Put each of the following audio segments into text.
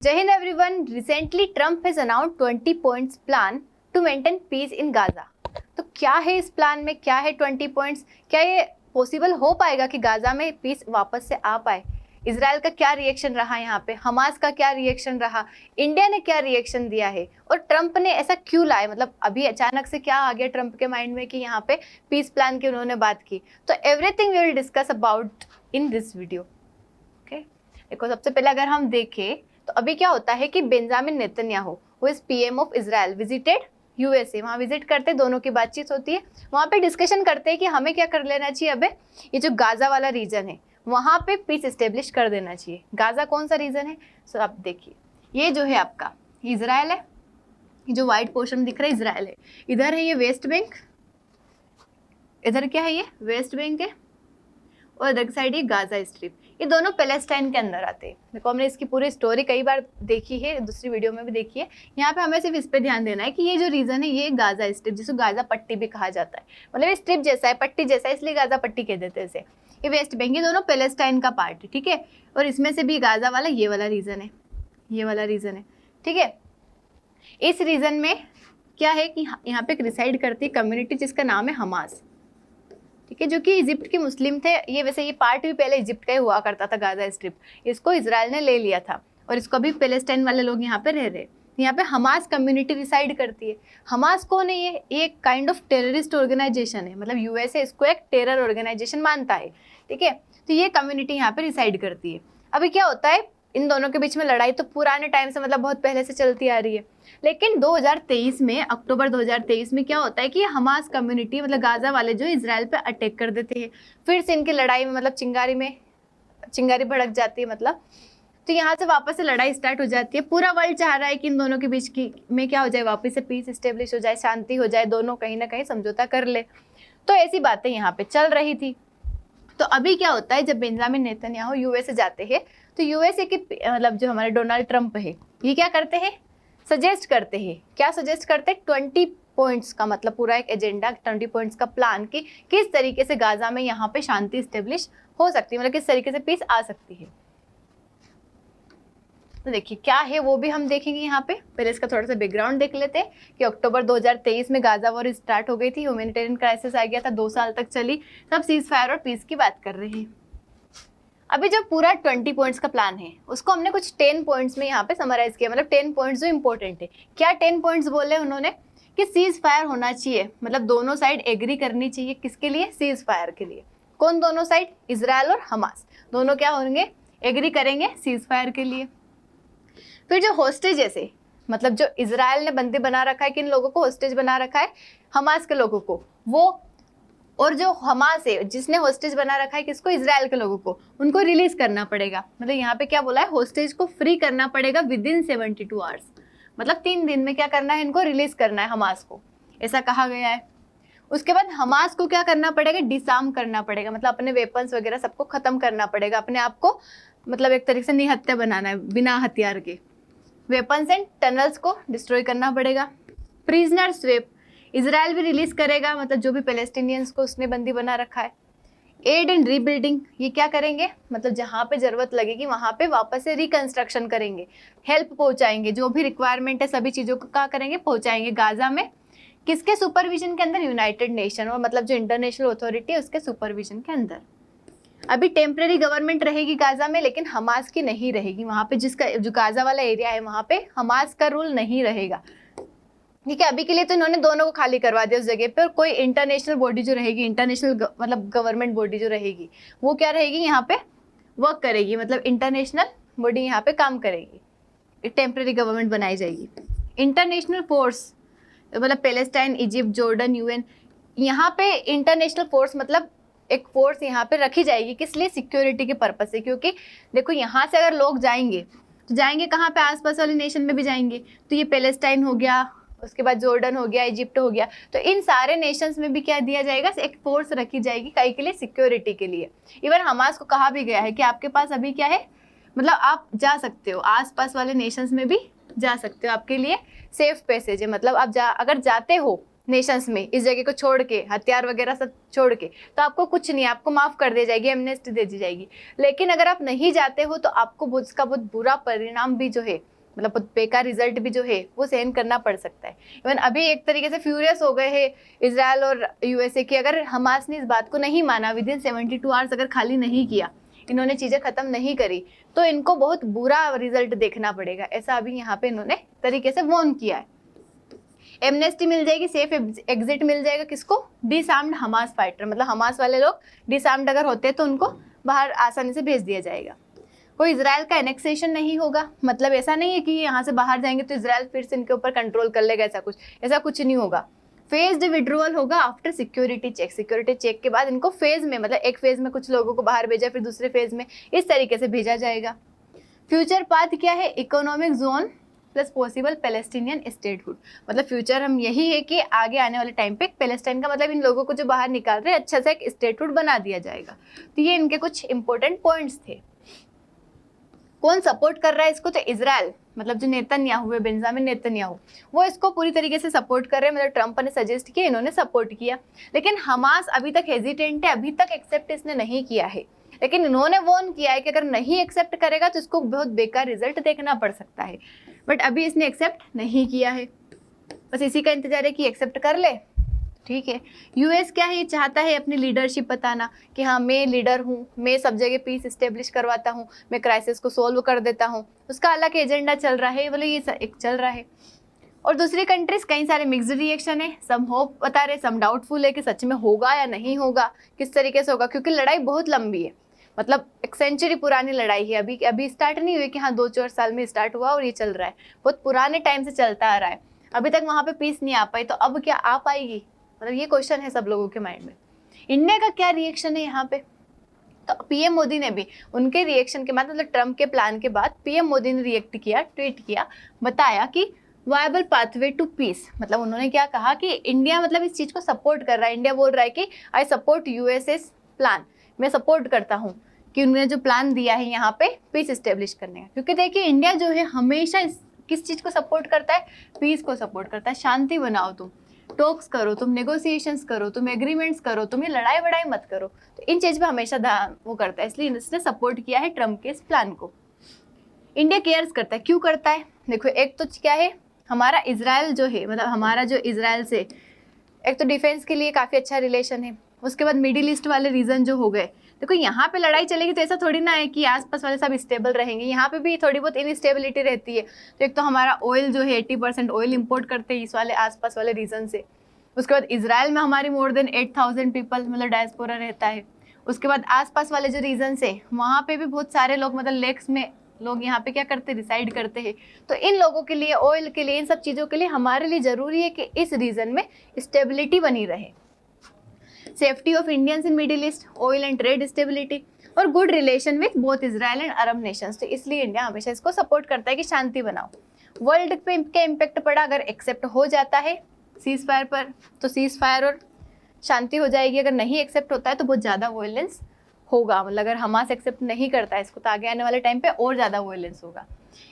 Jai Hind everyone. Recently, Trump has announced 20 points plan to maintain peace in Gaza. तो क्या है इस plan में, क्या है 20 पॉइंट्स? क्या ये पॉसिबल हो पाएगा कि गाजा में पीस वापस से आ पाए? इजराइल का क्या रिएक्शन रहा यहाँ पे, हमास का क्या रिएक्शन रहा, इंडिया ने क्या रिएक्शन दिया है, और ट्रंप ने ऐसा क्यों लाया? मतलब अभी अचानक से क्या आ गया ट्रंप के माइंड में कि यहाँ पे पीस प्लान की उन्होंने बात की? तो everything we will discuss about in this video. Okay, देखो सबसे पहले अगर हम देखें तो अभी क्या होता है कि Benjamin Netanyahu who is PM of Israel visited USA, वहाँ विजिट करते, दोनों की बातचीत होती है, वहाँ पे डिस्कशन करते हैं कि हमें क्या कर लेना चाहिए। अबे ये जो गाजा वाला रीजन है वहाँ पे पीस एस्टेब्लिश कर देना चाहिए। गाजा कौन सा रीजन है? सो आप देखिए, ये जो है आपका इजराइल है, ये जो व्हाइट पोर्शन दिख रहा है इजराइल है, इधर है ये वेस्ट बैंक, इधर क्या है ये वेस्ट बैंक है, और इधर की साइड ये गाजा स्ट्रिप। ये दोनों पैलेस्टाइन के अंदर आते हैं। देखो हमने इसकी पूरी स्टोरी कई बार देखी है, दूसरी वीडियो में भी देखी है। यहाँ पे हमें सिर्फ इस पे ध्यान देना है कि ये जो रीजन है ये गाजा स्ट्रिप, जिसको गाजा पट्टी भी कहा जाता है, मतलब ये स्ट्रिप जैसा है, पट्टी जैसा है, इसलिए गाजा पट्टी कह देते हैं इसे। ये वेस्ट बैंक, ये दोनों पैलेस्टाइन का पार्ट है, ठीक है। और इसमें से भी गाजा वाला ये वाला रीजन है, ये वाला रीजन है, ठीक है। इस रीजन में क्या है कि यहाँ पे एक रिसाइड करती है कम्युनिटी जिसका नाम है हमास, ठीक है, जो कि इजिप्ट के मुस्लिम थे। ये वैसे ये पार्ट भी पहले इजिप्ट का ही हुआ करता था, गाजा स्ट्रिप, इसको इजराइल ने ले लिया था और इसको अभी पैलेस्टाइन वाले लोग यहाँ पे रह रहे। यहाँ पे हमास कम्युनिटी रिसाइड करती है। हमास कौन है? ये एक काइंड ऑफ टेररिस्ट ऑर्गेनाइजेशन है, मतलब यूएसए इसको एक टेरर ऑर्गेनाइजेशन मानता है, ठीक है। तो ये कम्युनिटी यहाँ पे रिसाइड करती है। अभी क्या होता है, इन दोनों के बीच में लड़ाई तो पुराने टाइम से, मतलब बहुत पहले से चलती आ रही है, लेकिन 2023 में, अक्टूबर 2023 में क्या होता है कि हमास कम्युनिटी, मतलब गाजा वाले जो इजराइल पे अटैक कर देते हैं। फिर से इनकी लड़ाई में, मतलब चिंगारी भड़क जाती है, मतलब तो यहाँ से वापस से लड़ाई स्टार्ट हो जाती है। पूरा वर्ल्ड चाह रहा है कि इन दोनों के बीच की में क्या हो जाए, वापस से पीस एस्टेब्लिश हो जाए, शांति हो जाए, दोनों कहीं ना कहीं समझौता कर ले। तो ऐसी बातें यहाँ पे चल रही थी। तो अभी क्या होता है, जब बेंजामिन नेतन्याहू यूएसए जाते हैं तो यूएसए के मतलब जो हमारे डोनाल्ड ट्रंप है, ये क्या करते हैं, सजेस्ट करते हैं। क्या सजेस्ट करते हैं? 20 पॉइंट्स का, मतलब पूरा एक एजेंडा, 20 पॉइंट्स का प्लान कि किस तरीके से गाजा में यहाँ पे शांति स्टेब्लिश हो सकती है, मतलब किस तरीके से पीस आ सकती है। तो देखिए क्या है वो भी हम देखेंगे यहाँ पे। पहले इसका थोड़ा सा बैकग्राउंड देख लेते हैं कि अक्टूबर 2023 में गाजा वॉर स्टार्ट हो गई थी, ह्यूमैनिटेरियन क्राइसिस आ गया था, 2 साल तक चली, सब सीज फायर और पीस की बात कर रहे हैं। अभी जो पूरा 20 पॉइंट्स का प्लान है उसको हमने कुछ 10 पॉइंट्स में यहाँ पे समराइज किया, मतलब 10 पॉइंट्स जो इंपॉर्टेंट है। क्या 10 पॉइंट्स बोले उन्होंने? कि सीज फायर होना चाहिए, मतलब दोनों साइड एग्री करनी चाहिए। किसके लिए? सीज फायर के लिए। कौन दोनों साइड? इजराइल और हमास, दोनों क्या होंगे, एग्री करेंगे सीज फायर के लिए। फिर जो होस्टेजेस है, मतलब जो इजराइल ने बंदी बना रखा है, किन लोगों को होस्टेज बना रखा है? हमास के लोगों को, वो, और जो हमास है जिसने होस्टेज बना रखा है किसको? इजराइल के लोगों को, उनको रिलीज करना पड़ेगा। मतलब यहाँ पे क्या बोला है, होस्टेज को फ्री करना पड़ेगा विदिन 72 आवर्स, मतलब 3 दिन में क्या करना है, इनको रिलीज करना है हमास को, ऐसा कहा गया है। उसके बाद हमास को क्या करना पड़ेगा? डिसआर्म करना पड़ेगा, मतलब अपने वेपन्स वगैरह सबको खत्म करना पड़ेगा, अपने आप को मतलब एक तरीके से निहत्था बनाना है, बिना हथियार के। वेपन्स एंड टनल्स को डिस्ट्रॉय करना पड़ेगा। प्रिजनर स्वेप, इजराइल भी रिलीज करेगा, मतलब जो भी पैलेस्टीनियंस को उसने बंदी बना रखा है। एड एंड रीबिल्डिंग, ये क्या करेंगे, मतलब जहाँ पे जरूरत लगेगी वहाँ पे वापस से रिकंस्ट्रक्शन करेंगे, हेल्प पहुँचाएंगे, जो भी रिक्वायरमेंट है सभी चीज़ों को क्या करेंगे, पहुँचाएंगे गाजा में। किसके सुपरविजन के अंदर? यूनाइटेड नेशन, और मतलब जो इंटरनेशनल अथॉरिटी है उसके सुपरविजन के अंदर। अभी टेम्परेरी गवर्नमेंट रहेगी गाजा में, लेकिन हमास की नहीं रहेगी वहाँ पे। जिसका जो गाजा वाला एरिया है वहाँ पे हमास का रूल नहीं रहेगा, ठीक है। अभी के लिए तो इन्होंने दोनों को खाली करवा दिया उस जगह पे, और कोई इंटरनेशनल बॉडी जो रहेगी, इंटरनेशनल मतलब गवर्नमेंट बॉडी जो रहेगी, वो क्या रहेगी, यहाँ पे वर्क करेगी, मतलब इंटरनेशनल बॉडी यहाँ पे काम करेगी, टेम्परेरी गवर्नमेंट बनाई जाएगी। इंटरनेशनल फोर्स, मतलब पैलेस्टाइन, इजिप्ट, जॉर्डन, यूएन, यहाँ पे इंटरनेशनल फोर्स, मतलब एक फोर्स यहाँ पे रखी जाएगी। किस लिए? सिक्योरिटी के पर्पज से, क्योंकि देखो यहाँ से अगर लोग जाएंगे तो जाएंगे कहाँ पे, आसपास वाले नेशन में भी जाएंगे। तो ये पैलेस्टाइन हो गया, उसके बाद जॉर्डन हो गया, इजिप्ट हो गया, तो इन सारे नेशंस में भी क्या दिया जाएगा, एक फोर्स रखी जाएगी, कई के लिए, सिक्योरिटी के लिए। इवन हमास को कहा भी गया है कि आपके पास अभी क्या है, मतलब आप जा सकते हो, आसपास वाले नेशंस में भी जा सकते हो, आपके लिए सेफ पैसेज है, मतलब आप अगर जाते हो नेशंस में, इस जगह को छोड़ के, हथियार वगैरह सब छोड़ के, तो आपको कुछ नहीं, आपको माफ कर दी जाएगी, एमनेस्टी दे दी जाएगी। लेकिन अगर आप नहीं जाते हो तो आपको उसका बहुत बुरा परिणाम भी जो है, मतलब बहुत बेकार रिजल्ट भी जो है वो सहन करना पड़ सकता है। इवन अभी एक तरीके से फ्यूरियस हो गए हैं इजराइल और यूएसए की, अगर हमास ने इस बात को नहीं माना, विद इन 72 आवर्स अगर खाली नहीं किया, इन्होंने चीजें खत्म नहीं करी, तो इनको बहुत बुरा रिजल्ट देखना पड़ेगा। ऐसा अभी यहाँ पे इन्होंने तरीके से वॉर्न किया है। एमनेस्टी मिल जाएगी, सेफ एग्जिट मिल जाएगा किसको? डिसआर्म्ड हमास फाइटर, मतलब हमास वाले लोग डिसआर्म्ड अगर होते हैं तो उनको बाहर आसानी से भेज दिया जाएगा। कोई इजराइल का एनेक्सेशन नहीं होगा, मतलब ऐसा नहीं है कि यहाँ से बाहर जाएंगे तो इजराइल फिर से इनके ऊपर कंट्रोल कर लेगा, ऐसा कुछ नहीं होगा। फेज्ड विड्रोअल होगा after security check, security check के बाद इनको फेज में, मतलब एक फेज में कुछ लोगों को बाहर भेजा, फिर दूसरे फेज में, इस तरीके से भेजा जाएगा। फ्यूचर पाथ क्या है? Economic zone plus possible Palestinian statehood, मतलब फ्यूचर हम यही है कि आगे आने वाले टाइम पे पैलेस्टाइन का, मतलब इन लोगों को जो बाहर निकाल रहे हैं अच्छा सा एक स्टेटहुड बना दिया जाएगा। तो ये इनके कुछ इंपॉर्टेंट पॉइंट्स थे। कौन सपोर्ट कर रहा है इसको? तो इजराइल, मतलब जो नेतन्याहू है, बेंजामिन नेतन्याहू, वो इसको पूरी तरीके से सपोर्ट कर रहे हैं। मतलब ट्रंप ने सजेस्ट किया, इन्होंने सपोर्ट किया। लेकिन हमास अभी तक हेजिटेंट है, अभी तक एक्सेप्ट इसने नहीं किया है। लेकिन इन्होंने वॉर्न किया है कि अगर नहीं एक्सेप्ट करेगा तो इसको बहुत बेकार रिजल्ट देखना पड़ सकता है। बट अभी इसने एक्सेप्ट नहीं किया है, बस इसी का इंतजार है कि एक्सेप्ट कर ले, ठीक है। यूएस क्या है, ये चाहता है अपनी लीडरशिप बताना कि हाँ मैं लीडर हूँ, मैं सब जगह पीस इस्टेब्लिश करवाता हूँ, मैं क्राइसिस को सोल्व कर देता हूँ। उसका अलग एजेंडा चल रहा है, बोले ये एक चल रहा है। और दूसरी कंट्रीज कई सारे मिक्स्ड रिएक्शन है, सम होप बता रहे, सम डाउटफुल है कि सच में होगा या नहीं होगा, किस तरीके से होगा, क्योंकि लड़ाई बहुत लंबी है, मतलब एक सेंचुरी पुरानी लड़ाई है। अभी स्टार्ट नहीं हुई कि हाँ 2-4 साल में स्टार्ट हुआ और ये चल रहा है, बहुत पुराने टाइम से चलता आ रहा है। अभी तक वहाँ पे पीस नहीं आ पाई, तो अब क्या आ पाएगी? मतलब ये क्वेश्चन है सब लोगों के माइंड में। इंडिया का क्या रिएक्शन है यहाँ पे? तो पीएम मोदी ने भी उनके रिएक्शन के बाद, मतलब ट्रम्प के प्लान के बाद पीएम मोदी ने रिएक्ट किया, ट्वीट किया, बताया कि वायबल पाथवे टू पीस, मतलब उन्होंने क्या कहा कि इंडिया मतलब इस चीज को सपोर्ट कर रहा है। इंडिया बोल रहा है कि आई सपोर्ट यूएसएस प्लान, मैं सपोर्ट करता हूँ कि उन्होंने जो प्लान दिया है यहाँ पे पीस इस्टेब्लिश करने का। क्योंकि देखिए इंडिया जो है हमेशा किस चीज को सपोर्ट करता है? पीस को सपोर्ट करता है। शांति बनाओ, तुम टॉक्स करो, तुम नेगोशिएशंस करो, तुम एग्रीमेंट्स करो, तुम ये लड़ाई वड़ाई मत करो। तो इन चीज पे हमेशा ध्यान वो करता है, इसलिए इसने सपोर्ट किया है ट्रम्प के इस प्लान को। इंडिया केयर्स करता है, क्यों करता है? देखो एक तो क्या है, हमारा इजराइल जो है, मतलब हमारा जो इजराइल से एक तो डिफेंस के लिए काफ़ी अच्छा रिलेशन है। उसके बाद मिडिल ईस्ट वाले रीजन जो हो गए, देखो यहाँ पे लड़ाई चलेगी तो ऐसा थोड़ी ना है कि आसपास वाले सब स्टेबल रहेंगे, यहाँ पे भी थोड़ी बहुत इनस्टेबिलिटी रहती है। तो एक तो हमारा ऑयल जो है 80% ऑयल इंपोर्ट करते हैं इस वाले आसपास वाले रीजन से। उसके बाद इजराइल में हमारी मोर देन 8,000 पीपल, मतलब डायस्पोरा रहता है। उसके बाद आसपास वाले जो रीजन है वहाँ पे भी बहुत सारे लोग, मतलब लेक्स में लोग यहाँ पे क्या करते, रिसाइड करते हैं। तो इन लोगों के लिए, ऑयल के लिए, इन सब चीज़ों के लिए हमारे लिए ज़रूरी है कि इस रीजन में स्टेबिलिटी बनी रहे। Safety of Indians in Middle East, oil and trade stability, और good relation with both Israel and Arab nations. तो इसलिए इंडिया हमेशा इसको सपोर्ट करता है कि शांति बनाओ। वर्ल्ड पे क्या इम्पैक्ट पड़ा अगर एक्सेप्ट हो जाता है सीज फायर पर? तो सीज फायर और शांति हो जाएगी। अगर नहीं एक्सेप्ट होता है तो बहुत ज़्यादा वायलेंस होगा, मतलब अगर हमास एक्सेप्ट नहीं करता है इसको तो आगे आने वाले टाइम पे और ज़्यादा वायलेंस होगा।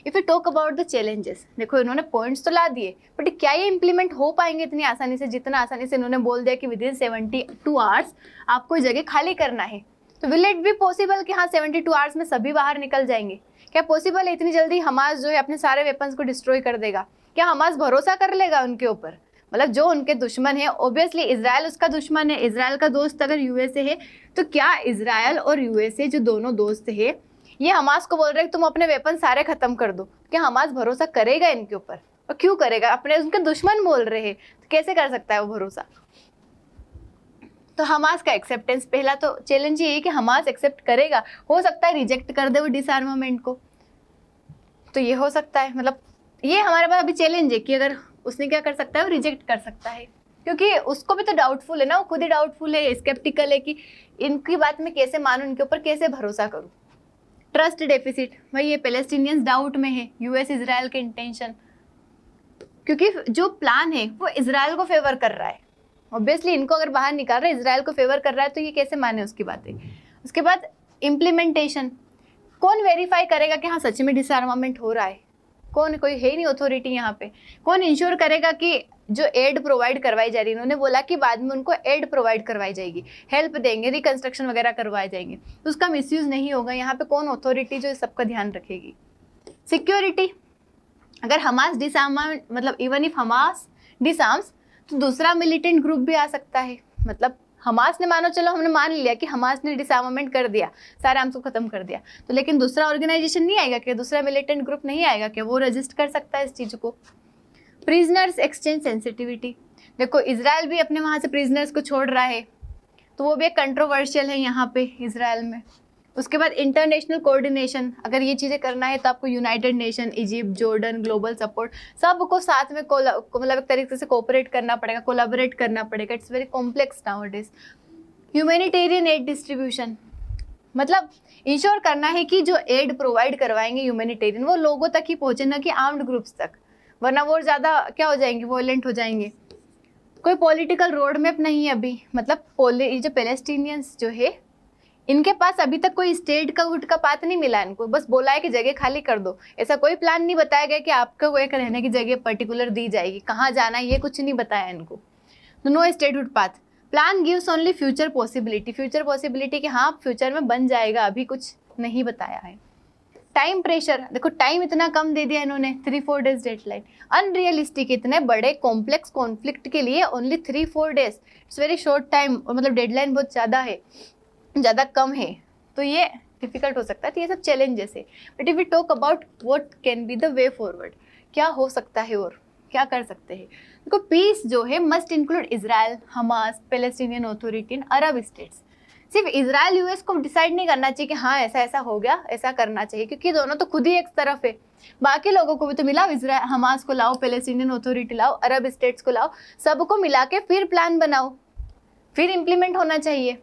If you talk about the challenges, देखो इन्होंने पॉइंट्स तो ला दिए, बट क्या ये इंप्लीमेंट हो पाएंगे इतनी आसानी से? जितना आसानी से इन्होंने बोल दिया कि विद इन 72 आवर्स आपको जगह खाली करना है, तो विल इट बी पॉसिबल कि हाँ 72 आवर्स में सभी बाहर निकल जाएंगे? क्या पॉसिबल है इतनी जल्दी हमास जो है अपने सारे वेपन्स को डिस्ट्रॉय कर देगा? क्या हमास भरोसा कर लेगा उनके ऊपर? मतलब जो उनके दुश्मन है, ऑब्वियसली इजराइल उसका दुश्मन है, इजराइल का दोस्त अगर यूएसए है, तो क्या इजराइल और यूएसए जो दोनों दोस्त है ये हमास को बोल रहे हैं तुम अपने वेपन सारे खत्म कर दो? क्या हमास भरोसा करेगा इनके ऊपर? और क्यों करेगा? अपने उनके दुश्मन बोल रहे हैं, तो कैसे कर सकता है वो भरोसा? तो हमास का एक्सेप्टेंस, पहला तो चैलेंज ये है कि हमास एक्सेप्ट करेगा। हो सकता है रिजेक्ट कर दे वो डिसआर्मामेंट को, तो ये हो सकता है। मतलब ये हमारे पास अभी चैलेंज है कि अगर उसने क्या कर सकता है, वो रिजेक्ट कर सकता है, क्योंकि उसको भी तो डाउटफुल है ना, वो खुद ही डाउटफुल है, स्केप्टिकल है कि इनकी बात में कैसे मानूं, इनके ऊपर कैसे भरोसा करूं। ट्रस्ट डेफिसिट, भाई ये पैलेस्टीनियंस डाउट में है, यूएस इजराइल के इंटेंशन, क्योंकि जो प्लान है वो इजराइल को फेवर कर रहा है। ऑब्वियसली इनको अगर बाहर निकाल रहा है, इजराइल को फेवर कर रहा है, तो ये कैसे माने उसकी बातें। उसके बाद इम्प्लीमेंटेशन, कौन वेरीफाई करेगा कि हाँ सच में डिसआर्मामेंट हो रहा है? कौन? कोई है नहीं अथॉरिटी यहाँ पे। कौन इंश्योर करेगा कि जो एड प्रोवाइड करवाई जा रही है, उन्होंने बोला कि बाद में उनको एड प्रोवाइड करवाई जाएगी, हेल्प देंगे, रिकंस्ट्रक्शन वगैरह करवाए जाएंगे, तो उसका मिसयूज नहीं होगा। यहाँ पे कौन अथॉरिटी जो इस सबका ध्यान रखेगी? सिक्योरिटी, अगर हमास डिसआर्म मतलब इवन इफ हमास डिसआर्म्स तो दूसरा मिलिटेंट ग्रुप भी आ सकता है। मतलब हमास ने, मानो चलो हमने मान लिया कि हमास ने डिसआर्मामेंट कर दिया, सारे आर्म्स को खत्म कर दिया, तो लेकिन दूसरा ऑर्गेनाइजेशन नहीं आएगा क्या? दूसरा मिलिटेंट ग्रुप नहीं आएगा क्या? वो रजिस्ट कर सकता है इस चीज को। प्रिजनर्स एक्सचेंज सेंसिटिविटी, देखो इजराइल भी अपने वहां से प्रिजनर्स को छोड़ रहा है, तो वो भी एक कंट्रोवर्शियल है यहाँ पे इजराइल में। उसके बाद इंटरनेशनल कोऑर्डिनेशन, अगर ये चीज़ें करना है तो आपको United nation, Egypt, Jordan, global support, सबको साथ में मतलब एक तरीके से कोऑपरेट करना पड़ेगा, कोलैबोरेट करना पड़ेगा। It's very complex nowadays. Humanitarian add distribution, मतलब इंश्योर करना है कि जो एड प्रोवाइड करवाएंगे ह्यूमैनिटेरियन, वो लोगों तक ही पहुंचे, ना कि आर्म्ड ग्रुप्स तक, वरना वो ज़्यादा क्या हो जाएंगे, वॉयलेंट हो जाएंगे। कोई पॉलिटिकल रोड मैप नहीं है अभी, मतलब जो पैलेस्टीनियंस जो है, इनके पास अभी तक कोई स्टेट का उठ का पात नहीं मिला इनको, बस बोला है कि जगह खाली कर दो। ऐसा कोई प्लान नहीं बताया गया कि आपको एक रहने की जगह पर्टिकुलर दी जाएगी, कहाँ जाना है ये कुछ नहीं बताया इनको। No statehood path, plan gives only future possibility, future possibility कि हाँ फ्यूचर में बन जाएगा, अभी कुछ नहीं बताया है। टाइम प्रेशर, देखो टाइम इतना कम दे दिया इन्होंने, 3-4 डेज डेडलाइन, अनरियलिस्टिक। इतने बड़े कॉम्प्लेक्स कॉन्फ्लिक्ट के लिए only 3-4 days, it's very short time, और मतलब डेडलाइन बहुत ज़्यादा कम है, तो ये डिफिकल्ट हो सकता है। तो ये सब चैलेंजेस है। But if we talk about what can be the way forward, क्या हो सकता है और क्या कर सकते हैं, देखो पीस जो है must include Israel, Hamas, Palestinian authority and Arab states. सिर्फ इजराइल यूएस को डिसाइड नहीं करना चाहिए कि हाँ ऐसा ऐसा हो गया, ऐसा करना चाहिए, क्योंकि दोनों तो खुद ही एक तरफ है। बाकी लोगों को भी तो मिलाओ, इजराइल, हमास को लाओ, पैलेस्टीनियन अथॉरिटी लाओ, अरब स्टेट्स को लाओ, सबको मिला के फिर प्लान बनाओ, फिर इम्प्लीमेंट होना चाहिए।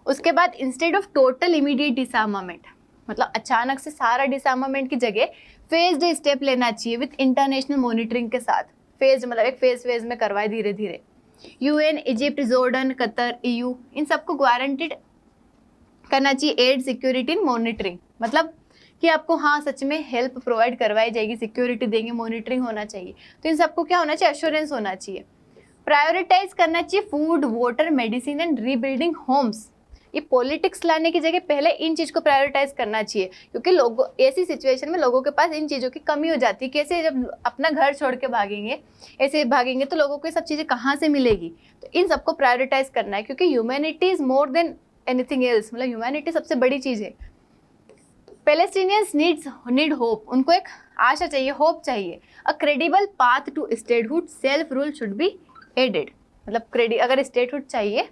उसके बाद इंस्टेड ऑफ टोटल इमीडिएट डिसआर्मामेंट, मतलब अचानक से सारा डिसआर्मामेंट की जगह फेज्ड स्टेप लेना चाहिए विद इंटरनेशनल मॉनिटरिंग के साथ। फेज मतलब एक फेज में करवाए धीरे धीरे। UN, Egypt, Jordan, Qatar, EU, इन सबको गारंटेड करना चाहिए एड, सिक्योरिटी एंड मॉनिटरिंग, मतलब कि आपको हाँ सच में हेल्प प्रोवाइड करवाई जाएगी, सिक्योरिटी देंगे, मॉनिटरिंग होना चाहिए। तो इन सबको क्या होना चाहिए, एश्योरेंस होना चाहिए। प्रायोरिटाइज करना चाहिए food, water, medicine and rebuilding homes. ये पॉलिटिक्स लाने की जगह पहले इन चीज़ को प्रायोरिटाइज करना चाहिए, क्योंकि लोगों, ऐसी सिचुएशन में लोगों के पास इन चीज़ों की कमी हो जाती है। कैसे जब अपना घर छोड़ के भागेंगे, ऐसे भागेंगे तो लोगों को ये सब चीज़ें कहाँ से मिलेगी। तो इन सबको प्रायोरिटाइज करना है, क्योंकि humanity is more than anything else, मतलब ह्यूमैनिटी सबसे बड़ी चीज़ है। पैलेस्टीनियंस नीड होप, उनको एक आशा चाहिए, होप चाहिए। A credible path to statehood, self rule should be added, मतलब अगर स्टेटहुड चाहिए,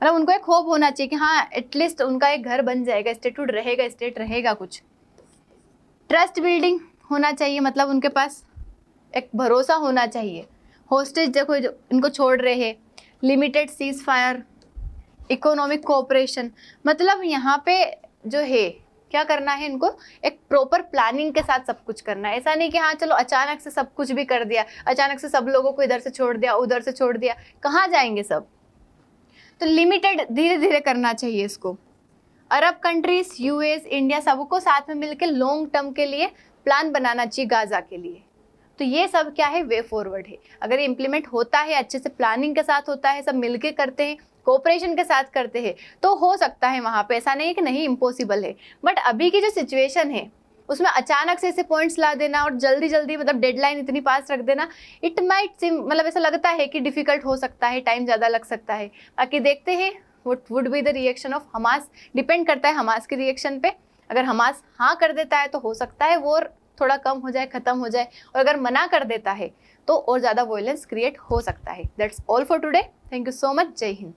मतलब उनको एक होप होना चाहिए कि हाँ एटलीस्ट उनका एक घर बन जाएगा, स्टेटहुड रहेगा, स्टेट रहेगा कुछ। ट्रस्ट बिल्डिंग होना चाहिए, मतलब उनके पास एक भरोसा होना चाहिए। होस्टेज देखो जो इनको छोड़ रहे हैं, limited cease fire, economic cooperation, मतलब यहाँ पे जो है क्या करना है इनको, एक प्रॉपर प्लानिंग के साथ सब कुछ करना है। ऐसा नहीं कि हाँ चलो अचानक से सब कुछ भी कर दिया, अचानक से सब लोगों को इधर से छोड़ दिया, उधर से छोड़ दिया, कहाँ जाएंगे सब। तो लिमिटेड, धीरे धीरे करना चाहिए इसको। अरब कंट्रीज, यूएस, इंडिया, सबको साथ में मिलकर लॉन्ग टर्म के लिए प्लान बनाना चाहिए गाजा के लिए। तो ये सब क्या है, वे फॉरवर्ड है। अगर इम्प्लीमेंट होता है, अच्छे से प्लानिंग के साथ होता है, सब मिलके करते हैं, कोऑपरेशन के साथ करते हैं, तो हो सकता है वहाँ पे। ऐसा नहीं है कि नहीं, इम्पॉसिबल है। बट अभी की जो सिचुएशन है उसमें अचानक से ऐसे पॉइंट्स ला देना और जल्दी जल्दी मतलब डेडलाइन इतनी पास रख देना, इट माइट सिम, मतलब ऐसा लगता है कि डिफिकल्ट हो सकता है, टाइम ज़्यादा लग सकता है। बाकी देखते हैं what would be the reaction of Hamas, depend करता है हमास के रिएक्शन पे। अगर हमास हाँ कर देता है तो हो सकता है वो थोड़ा कम हो जाए, ख़त्म हो जाए, और अगर मना कर देता है तो और ज़्यादा वॉयलेंस क्रिएट हो सकता है। That's all for today. Thank you so much. जय हिंद।